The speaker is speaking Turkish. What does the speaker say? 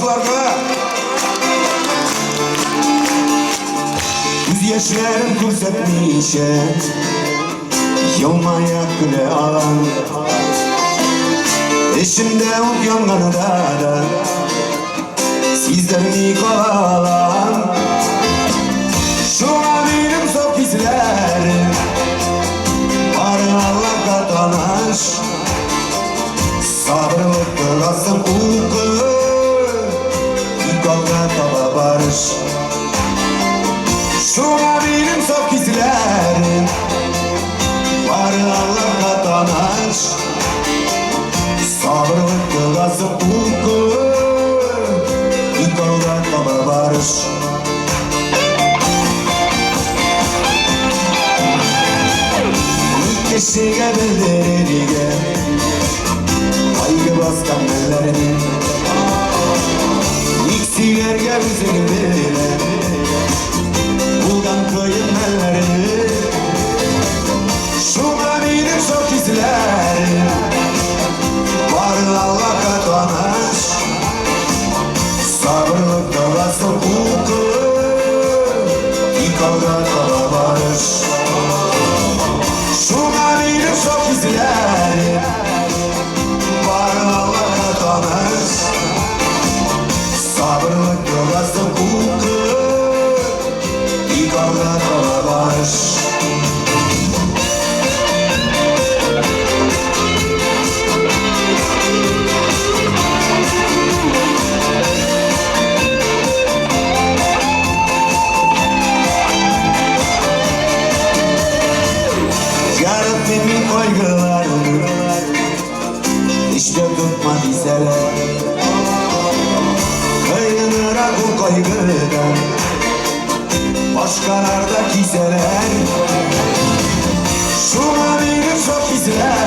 Alkışlarla. Yüz yaşlarım көрсетмейше Yılmaya güle alan İçimde ot yanganıda da Sizlerini kovalan Şuna benim sok izlerim Varın Allah'a tanış Sabırlık kılasın uyku Yıkalda taba barış Şuna benim sok izlerim Varın Allah'a tanış Sabırlık kılasın uyku Yıkalda taba barış Kişiye bildiririye Kaygı baskan ellerini İksilerge üzülü bile Buldan kıyın ellerini Şuna benim çok izlerim Varın Allah'a tanış Sabırlık davası uyku Yıkalda taba barış Şuna benim çok izlerim Varın Allah'a tanış Sabırlık yolası uyku Yıkalda taba barış Yarattığımın kaygılarını İşte tutma dizeler Kıyınıra bu kaygıdan Başkalarda gizler Şuna benim çok izler